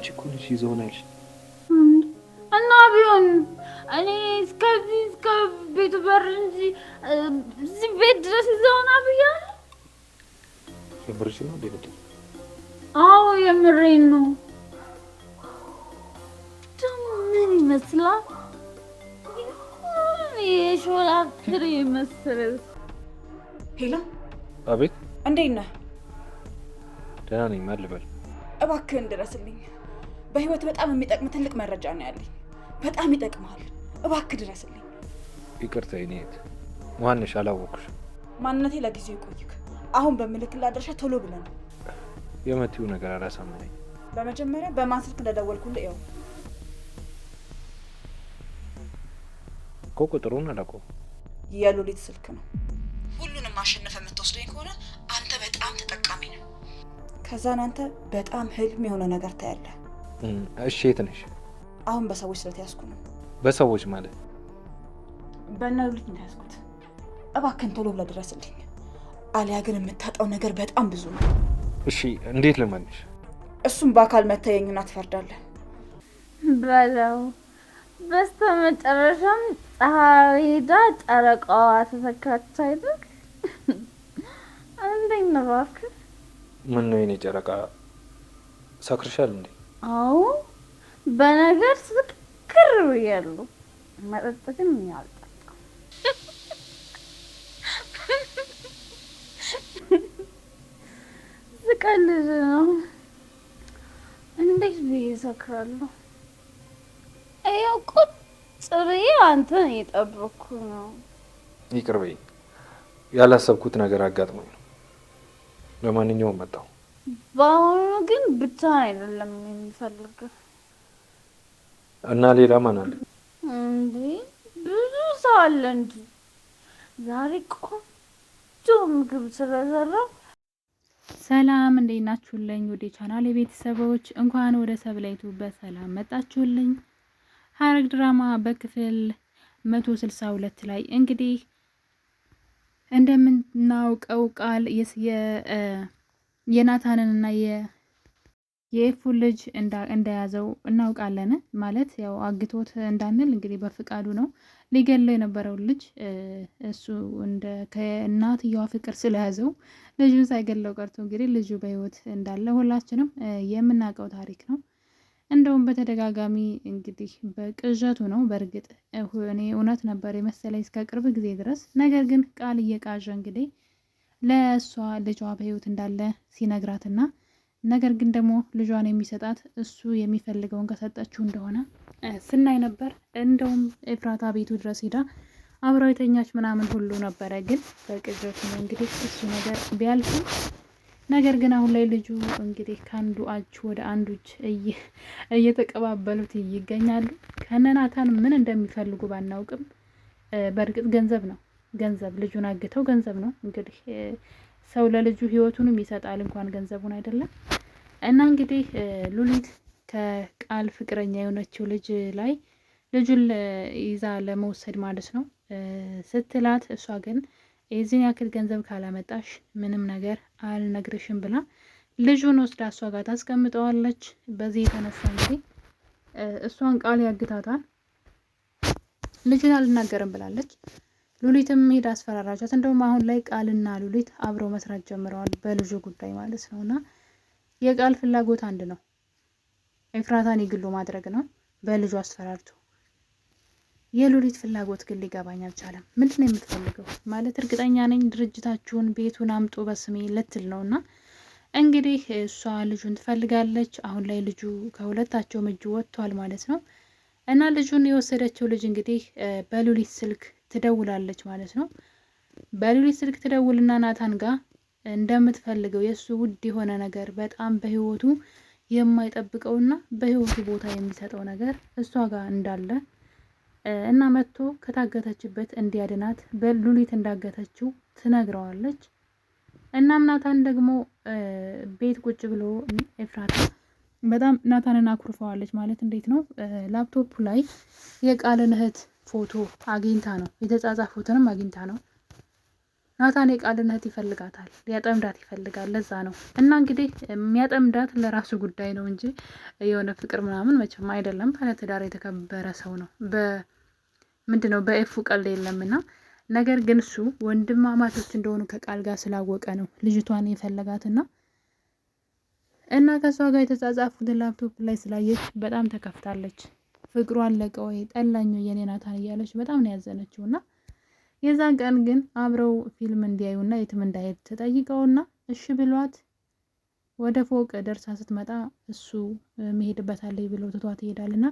እኮ ነሽ ይዘውናልሽ እና ቢሆን እኔ እስከ ቤቱ በር እንጂ እዚህ ቤት ድረስ ይዘውና ብያለሁ። የምርሽ ነው እንዴ? አዎ የምሬን ነው። ምን ይመስላል? የሾላ ትሪ ይመስላል። ሄሎ። አቤት። እንዴት ነህ? ደህና ነኝ። ማን ልበል? እባክህን ድረስልኝ። በህይወት በጣም የሚጠቅም ትልቅ መረጃ ነው ያለኝ። በጣም ይጠቅማል። እባክህ ድረስልኝ። ይቅርታ የኔ እህት፣ ማንሽ? አላወኩሽም። ማንነቴ ለጊዜው ይቆይክ። አሁን በምልክልህ አድራሻ ቶሎ ብለህ ነው። የመቲው ነገር አላሳመነኝ። በመጀመሪያ በማን ስልክ እንደደወልኩልህ ይኸው። እኮ ቁጥሩን አላውቀውም። የሉሊት ስልክ ነው። ሁሉንም ማሸነፍ የምትወስደኝ ከሆነ አንተ በጣም ተጠቃሚ ነው። ከዛን አንተ በጣም ህልም የሆነ ነገር ታያለህ። እሺ የት ነሽ? አሁን በሰዎች ስለተያዝኩ ነው። በሰዎች ማለት? በእነ ሉሊት ነው ያዝኩት። እባክህን ቶሎ ብለህ ድረስልኝ። አሊያ ግን የምታጣው ነገር በጣም ብዙ ነው። እሺ እንዴት ልመንሽ? እሱም በአካል መታየኝና ትፈርዳለህ። በለው። በስተመጨረሻም ፀሐይ ሄዳ ጨረቃዋ ተሰካች አይደል? እንዴት ነው እባክህ? ምን ነው የኔ ጨረቃ ሰክርሻል እንዴ? አዎ በነገር ስክር ብያለሁ። መጠጥ ግን ያልጠጣ ስቀልድ ነው። እንዴት ብዬ እሰክራለሁ? ያው ቁጭ ብዬ አንተን እየጠበኩ ነው። ይቅር በይ፣ ያላሰብኩት ነገር አጋጥሞኝ ነው። ለማንኛውም መጣሁ። በአሁኑ ግን ብቻ አይደለም የሚፈልገው። እና ሌላ ማን አለ እንዴ? ብዙ ሰው አለ እንጂ ዛሬ ቆንጆ ምግብ ስለሰራው። ሰላም እንዴት ናችሁልኝ? ወደ ቻናል የቤተሰቦች እንኳን ወደ ሰብላይቱ በሰላም መጣችሁልኝ። ሐረግ ድራማ በክፍል 162 ላይ እንግዲህ እንደምናውቀው ቃል የናታንንና የኤፉን ልጅ እንደያዘው እናውቃለን። ማለት ያው አግቶት እንዳንል እንግዲህ በፍቃዱ ነው ሊገለው የነበረውን ልጅ እሱ ከእናትየዋ ፍቅር ስለያዘው ልጁን ሳይገለው ቀርቶ እንግዲህ ልጁ በህይወት እንዳለ ሁላችንም የምናውቀው ታሪክ ነው። እንደውም በተደጋጋሚ እንግዲህ በቅዠቱ ነው። በእርግጥ እኔ እውነት ነበር የመሰለኝ እስከ ቅርብ ጊዜ ድረስ። ነገር ግን ቃል እየቃዠ እንግዲህ ለእሷ ልጇ በህይወት እንዳለ ሲነግራትና ነገር ግን ደግሞ ልጇን የሚሰጣት እሱ የሚፈልገውን ከሰጠችው እንደሆነ ስናይ ነበር። እንደውም ኤፍራታ ቤቱ ድረስ ሄዳ አብረው የተኛች ምናምን ሁሉ ነበረ። ግን በቅዠቱ ነው እንግዲህ እሱ ነገር ቢያልፍም ነገር ግን አሁን ላይ ልጁ እንግዲህ ከአንዱ እጅ ወደ አንዱ እጅ እየተቀባበሉት ይገኛሉ። ከነናታን ምን እንደሚፈልጉ ባናውቅም በእርግጥ ገንዘብ ነው። ገንዘብ ልጁን አግተው ገንዘብ ነው እንግዲህ ሰው ለልጁ ህይወቱንም ይሰጣል እንኳን ገንዘቡን አይደለም። እና እንግዲህ ሉሊት ከቃል ፍቅረኛ የሆነችው ልጅ ላይ ልጁን ይዛ ለመውሰድ ማለት ነው ስትላት፣ እሷ ግን የዚህን ያክል ገንዘብ ካላመጣሽ ምንም ነገር አልነግርሽም ብላ ልጁን ወስዳ እሷ ጋር ታስቀምጠዋለች። በዚህ የተነሳ እንግዲህ እሷን ቃል ያግታታል። ልጁን አልናገርም ብላለች። ሉሊትም ሄዳ አስፈራራቻት። እንደውም አሁን ላይ ቃልና ሉሊት አብረው መስራት ጀምረዋል በልጁ ጉዳይ ማለት ነው። እና የቃል ፍላጎት አንድ ነው፣ ኤፍራታን የግሉ ማድረግ ነው በልጁ አስፈራርቶ። የሉሊት ፍላጎት ግን ሊገባኝ አልቻለም። ምንድን ነው የምትፈልገው? ማለት እርግጠኛ ነኝ ድርጅታችሁን ቤቱን አምጡ በስሜ ልትል ነው። እና እንግዲህ እሷ ልጁን ትፈልጋለች። አሁን ላይ ልጁ ከሁለታቸውም እጅ ወጥቷል ማለት ነው። እና ልጁን የወሰደችው ልጅ እንግዲህ በሉሊት ስልክ ትደውላለች ማለት ነው። በሉሊት ስልክ ትደውልና ናታን ጋር እንደምትፈልገው የእሱ ውድ የሆነ ነገር በጣም በህይወቱ የማይጠብቀውና በህይወቱ ቦታ የሚሰጠው ነገር እሷ ጋር እንዳለ እና መጥቶ ከታገተችበት እንዲያድናት በሉሊት እንዳገተችው ትነግረዋለች። እናም ናታን ደግሞ ቤት ቁጭ ብሎ ኤፍራታ በጣም ናታንን አኩርፈዋለች። ማለት እንዴት ነው ላፕቶፑ ላይ የቃልን እህት ፎቶ አግኝታ ነው የተጻጻፉትንም አግኝታ ነው ናታን የቃልን እህት ይፈልጋታል፣ ሊያጠምዳት ይፈልጋል። ለዛ ነው እና እንግዲህ የሚያጠምዳት ለራሱ ጉዳይ ነው እንጂ የሆነ ፍቅር ምናምን መቼም አይደለም። ባለትዳር የተከበረ ሰው ነው። ምንድነው በኤፉ ቀልድ የለምና ነገር ግን እሱ ወንድማማቾች እንደሆኑ ከቃል ጋር ስላወቀ ነው ልጅቷን የፈለጋትና እና ከሷ ጋር የተጻጻፉትን ላፕቶፕ ላይ ስላየች በጣም ተከፍታለች። ፍቅሩ አለቀ ወይ ጠላኝ የኔ ናታን እያለች በጣም ነው ያዘነችው። እና የዛን ቀን ግን አብረው ፊልም እንዲያዩና የትም እንዳይሄድ ተጠይቀውና እሺ ብሏት ወደ ፎቅ ደርሳ ስትመጣ እሱ መሄድበታለች ብሎ ትቷት ይሄዳልና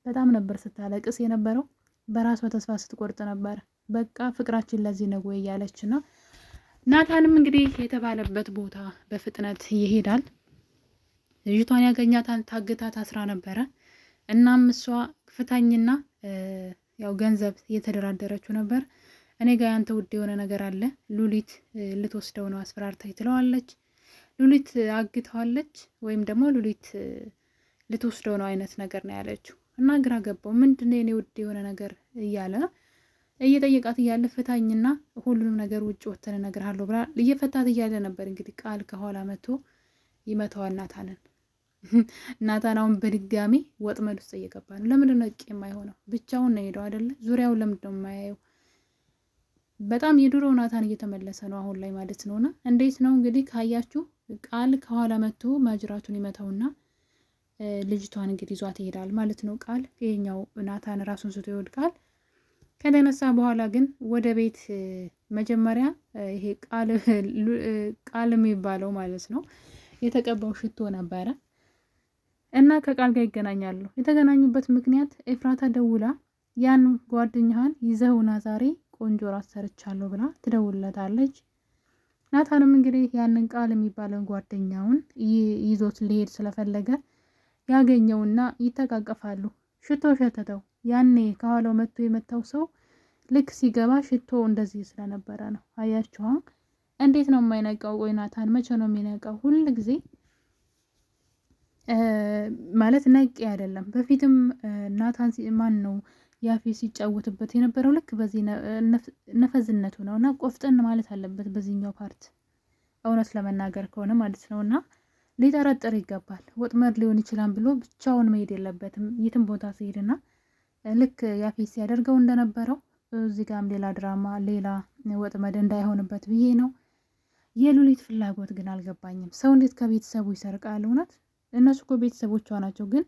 በጣም ነበር ስታለቅስ የነበረው። በራሷ ተስፋ ስትቆርጥ ነበር። በቃ ፍቅራችን ለዚህ ነው ወይ እያለችና ናታንም እንግዲህ የተባለበት ቦታ በፍጥነት ይሄዳል። ልጅቷን ያገኛታል። ታግታ ታስራ ነበረ። እናም እሷ ፍታኝና ያው ገንዘብ እየተደራደረችው ነበር። እኔ ጋር ያንተ ውድ የሆነ ነገር አለ፣ ሉሊት ልትወስደው ነው አስፈራርታ ትለዋለች። ሉሊት አግተዋለች ወይም ደግሞ ሉሊት ልትወስደው ነው አይነት ነገር ነው ያለችው። እና ግራ ገባው። ምንድነው የኔ ውድ የሆነ ነገር እያለ እየጠየቃት እያለ ፍታኝና ሁሉንም ነገር ውጭ ወተን እነግርሃለሁ ብላ እየፈታት እያለ ነበር እንግዲህ ቃል ከኋላ መጥቶ ይመታዋል ናታንን። ናታን አሁን በድጋሚ ወጥመድ ውስጥ እየገባ ነው። ለምንድን ነው የማይሆነው? ብቻውን ነው ሄደው አይደለ? ዙሪያውን ለምንድን ነው የማያየው? በጣም የድሮ ናታን እየተመለሰ ነው አሁን ላይ ማለት ነውና እንዴት ነው እንግዲህ ካያችሁ ቃል ከኋላ መጥቶ ማጅራቱን ይመታውና ልጅቷን እንግዲህ ይዟት ይሄዳል ማለት ነው። ቃል ይሄኛው ናታን ራሱን ስቶ ይወድቃል። ከተነሳ በኋላ ግን ወደ ቤት መጀመሪያ ይሄ ቃል የሚባለው ማለት ነው የተቀባው ሽቶ ነበረ እና ከቃል ጋር ይገናኛሉ። የተገናኙበት ምክንያት ኤፍራታ ደውላ ያን ጓደኛህን ይዘውና ዛሬ ቆንጆ ራት ሰርቻለሁ ብላ ትደውልለታለች። ናታንም እንግዲህ ያንን ቃል የሚባለውን ጓደኛውን ይዞት ሊሄድ ስለፈለገ ያገኘውና ይተቃቀፋሉ። ሽቶ ሸተተው። ያኔ ከኋላው መጥቶ የመታው ሰው ልክ ሲገባ ሽቶ እንደዚህ ስለነበረ ነው። አያችኋ? እንዴት ነው የማይነቃው? ቆይ ናታን መቼ ነው የሚነቃው? ሁል ጊዜ ማለት ነቂ አይደለም። በፊትም ናታን ማን ነው ያፌ ሲጫወትበት የነበረው ልክ በዚህ ነፈዝነቱ ነው እና ቆፍጠን ማለት አለበት በዚህኛው ፓርት እውነት ለመናገር ከሆነ ማለት ነው። እና ሊጠረጥር ይገባል። ወጥመድ ሊሆን ይችላል ብሎ ብቻውን መሄድ የለበትም የትም ቦታ ሲሄድና ልክ ያፌ ሲያደርገው እንደነበረው እዚህ ጋርም ሌላ ድራማ ሌላ ወጥመድ እንዳይሆንበት ብዬ ነው። የሉሊት ፍላጎት ግን አልገባኝም። ሰው እንዴት ከቤተሰቡ ይሰርቃል? እውነት እነሱ እኮ ቤተሰቦቿ ናቸው፣ ግን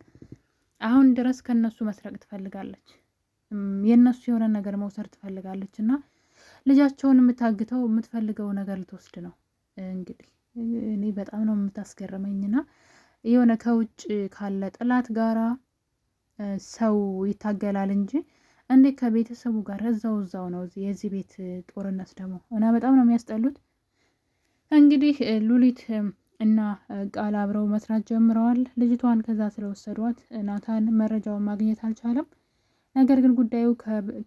አሁን ድረስ ከነሱ መስረቅ ትፈልጋለች። የእነሱ የሆነ ነገር መውሰድ ትፈልጋለች እና ልጃቸውን የምታግተው የምትፈልገው ነገር ልትወስድ ነው። እንግዲህ እኔ በጣም ነው የምታስገርመኝና የሆነ ከውጭ ካለ ጥላት ጋራ ሰው ይታገላል እንጂ እንዴት ከቤተሰቡ ጋር እዛው ነው። የዚህ ቤት ጦርነት ደግሞ እና በጣም ነው የሚያስጠሉት። እንግዲህ ሉሊት እና ቃል አብረው መስራት ጀምረዋል። ልጅቷን ከዛ ስለወሰዷት ናታን መረጃውን ማግኘት አልቻለም። ነገር ግን ጉዳዩ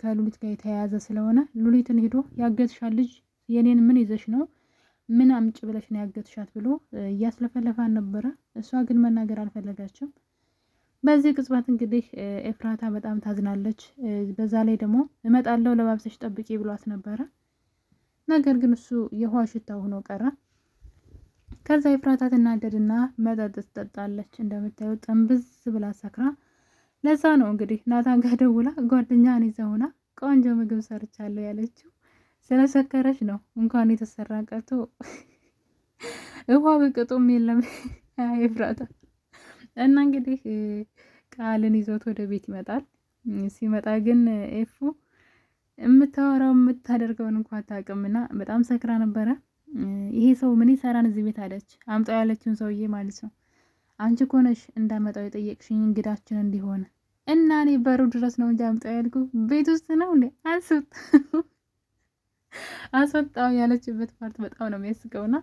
ከሉሊት ጋር የተያያዘ ስለሆነ ሉሊትን ሄዶ ያገትሻት ልጅ የኔን ምን ይዘሽ ነው? ምን አምጭ ብለሽ ነው ያገትሻት ብሎ እያስለፈለፋን ነበረ። እሷ ግን መናገር አልፈለጋችም። በዚህ ቅጽበት እንግዲህ ኤፍራታ በጣም ታዝናለች። በዛ ላይ ደግሞ እመጣለሁ ለባብሰሽ ጠብቂ ብሏት ነበረ። ነገር ግን እሱ የውሃ ሽታ ሆኖ ቀረ። ከዛ ኤፍራታ ትናደድና መጠጥ ትጠጣለች። እንደምታየው ጥንብዝ ብላ ሰክራ። ለዛ ነው እንግዲህ ናታን ጋር ደውላ ጓደኛህን ይዘህ ሆና ቆንጆ ምግብ ሰርቻለሁ ያለችው። ስለሰከረች ነው። እንኳን የተሰራ ቀርቶ ውሃ በቅጡም የለም ኤፍራታ። እና እንግዲህ ቃልን ይዞት ወደ ቤት ይመጣል። ሲመጣ ግን ኤፉ የምታወራው የምታደርገውን እንኳን አታውቅምና በጣም ሰክራ ነበረ። ይሄ ሰው ምን ይሰራን እዚህ ቤት አለች። አምጣው ያለችውን ሰውዬ ማለት ነው። አንቺ እኮ ነሽ እንዳመጣው የጠየቅሽኝ እንግዳችን እንዲሆን እና እኔ በሩ ድረስ ነው እንጂ አምጣው ያልኩ ቤት ውስጥ ነው እንዴ? አስወጣው ያለችበት ፓርት በጣም ነው የሚያስቀውና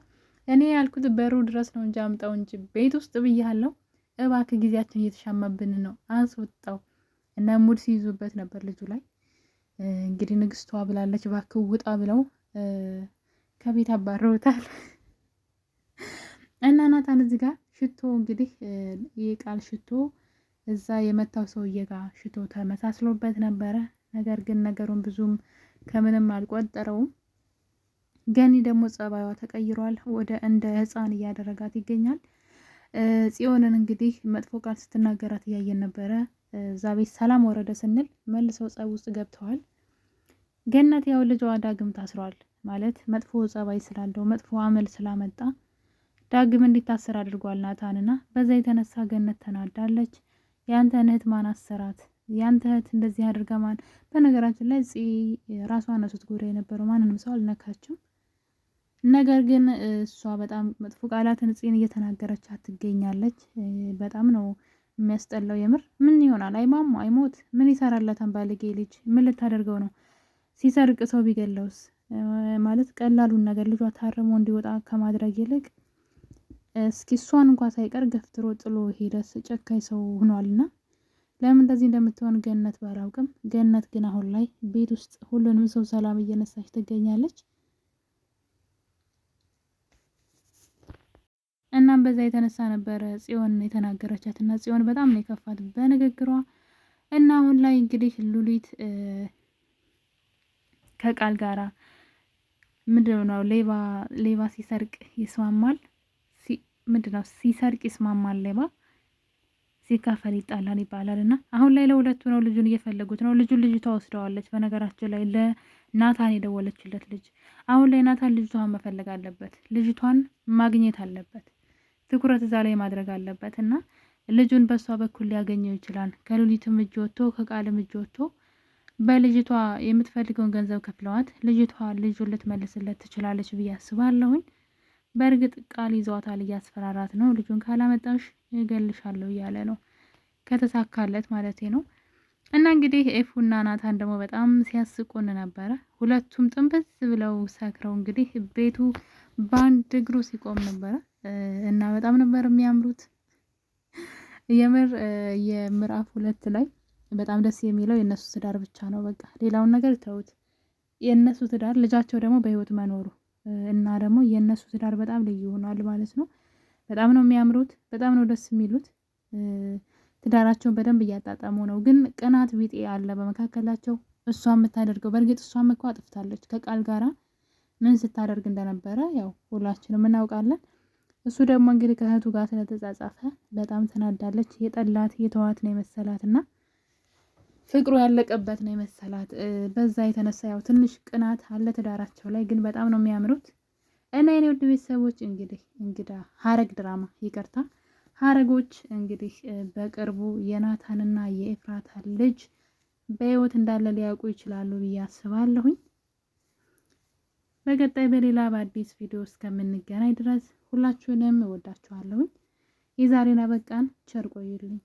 እኔ ያልኩት በሩ ድረስ ነው እንጂ አምጣው እንጂ ቤት ውስጥ ብያለሁ። እባክህ ጊዜያችን እየተሻማብን ነው፣ አስወጣው እና ሙድ ሲይዙበት ነበር ልጁ ላይ። እንግዲህ ንግስቷ ብላለች እባክህ ውጣ ብለው ከቤት አባረውታል። እና ናታን እዚህ ጋር ሽቶ እንግዲህ የቃል ሽቶ እዛ የመታው ሰውዬ ጋር ሽቶ ተመሳስሎበት ነበረ። ነገር ግን ነገሩን ብዙም ከምንም አልቆጠረውም። ገኒ ደግሞ ጸባይዋ ተቀይሯል። ወደ እንደ ህፃን እያደረጋት ይገኛል። ጽዮንን እንግዲህ መጥፎ ቃል ስትናገራት እያየን ነበረ። እዛ ቤት ሰላም ወረደ ስንል መልሰው ጸብ ውስጥ ገብተዋል። ገነት ያው ልጇ ዳግም ታስሯል ማለት መጥፎ ጸባይ ስላለው መጥፎ አመል ስላመጣ ዳግም እንዲታሰር አድርጓል ናታንና በዛ የተነሳ ገነት ተናዳለች። ያንተ እህት ማን አሰራት? ያንተ እህት እንደዚህ አድርጋ ማን? በነገራችን ላይ ራሷን ነው ስትጎዳ የነበረው፣ ማንንም ሰው አልነካችም። ነገር ግን እሷ በጣም መጥፎ ቃላትን ጽን እየተናገረቻት ትገኛለች። በጣም ነው የሚያስጠላው የምር። ምን ይሆናል? አይማሙ አይሞት ምን ይሰራለታል? ባለጌ ልጅ ምን ልታደርገው ነው? ሲሰርቅ ሰው ቢገለውስ? ማለት ቀላሉን ነገር ልጇ ታርሞ እንዲወጣ ከማድረግ ይልቅ እስኪ እሷን እንኳን ሳይቀር ገፍትሮ ጥሎ ሄደስ ጨካኝ ሰው ሆኗልና ለምን እንደዚህ እንደምትሆን ገነት ባላውቅም፣ ገነት ግን አሁን ላይ ቤት ውስጥ ሁሉንም ሰው ሰላም እየነሳች ትገኛለች። እናም በዛ የተነሳ ነበረ ጽዮን የተናገረቻት እና ጽዮን በጣም ነው የከፋት በንግግሯ። እና አሁን ላይ እንግዲህ ሉሊት ከቃል ጋራ ምንድነው ሌባ ሲሰርቅ ይስማማል፣ ምንድነው ሲሰርቅ ይስማማል፣ ሌባ ሲካፈል ይጣላል ይባላል። እና አሁን ላይ ለሁለቱ ነው ልጁን እየፈለጉት ነው። ልጅቷ ወስደዋለች። በነገራችን ላይ ለናታን የደወለችለት ልጅ አሁን ላይ ናታን ልጅቷን መፈለግ አለበት፣ ልጅቷን ማግኘት አለበት፣ ትኩረት እዛ ላይ ማድረግ አለበት። እና ልጁን በሷ በኩል ሊያገኘው ይችላል። ከሉሊትም እጅ ወጥቶ ከቃልም እጅ ወጥቶ በልጅቷ የምትፈልገውን ገንዘብ ከፍለዋት ልጅቷ ልጁን ልትመልስለት ትችላለች ብዬ አስባለሁኝ። በእርግጥ ቃል ይዘዋታል፣ እያስፈራራት ነው። ልጁን ካላመጣሽ እገልሻለሁ እያለ ነው፣ ከተሳካለት ማለት ነው። እና እንግዲህ ኤፉና ናታን ደግሞ በጣም ሲያስቁን ነበረ። ሁለቱም ጥንብዝ ብለው ሰክረው እንግዲህ ቤቱ በአንድ እግሩ ሲቆም ነበረ እና በጣም ነበር የሚያምሩት። የምር የምዕራፍ 2 ላይ በጣም ደስ የሚለው የእነሱ ትዳር ብቻ ነው። በቃ ሌላውን ነገር ተውት። የእነሱ ትዳር ልጃቸው ደግሞ በህይወት መኖሩ እና ደግሞ የእነሱ ትዳር በጣም ልዩ ሆኗል ማለት ነው። በጣም ነው የሚያምሩት፣ በጣም ነው ደስ የሚሉት። ትዳራቸውን በደንብ እያጣጣሙ ነው። ግን ቅናት ቢጤ አለ በመካከላቸው። እሷ የምታደርገው በእርግጥ እሷም እኮ አጥፍታለች ከቃል ጋራ ምን ስታደርግ እንደነበረ ያው ሁላችንም እናውቃለን። እሱ ደግሞ እንግዲህ ከእህቱ ጋር ስለተጻጻፈ በጣም ተናዳለች። የጠላት የተዋት ነው የመሰላት እና ፍቅሩ ያለቀበት ነው የመሰላት። በዛ የተነሳ ያው ትንሽ ቅናት አለ ትዳራቸው ላይ። ግን በጣም ነው የሚያምሩት። እና የኔ ውድ ቤተሰቦች እንግዳ ሀረግ ድራማ ይቅርታ ሀረጎች እንግዲህ በቅርቡ የናታንና የኤፍራታ ልጅ በህይወት እንዳለ ሊያውቁ ይችላሉ ብዬ አስባለሁኝ። በቀጣይ በሌላ በአዲስ ቪዲዮ እስከምንገናኝ ድረስ ሁላችሁንም እወዳችኋለሁኝ። የዛሬን አበቃን። ቸር ቆዩልኝ።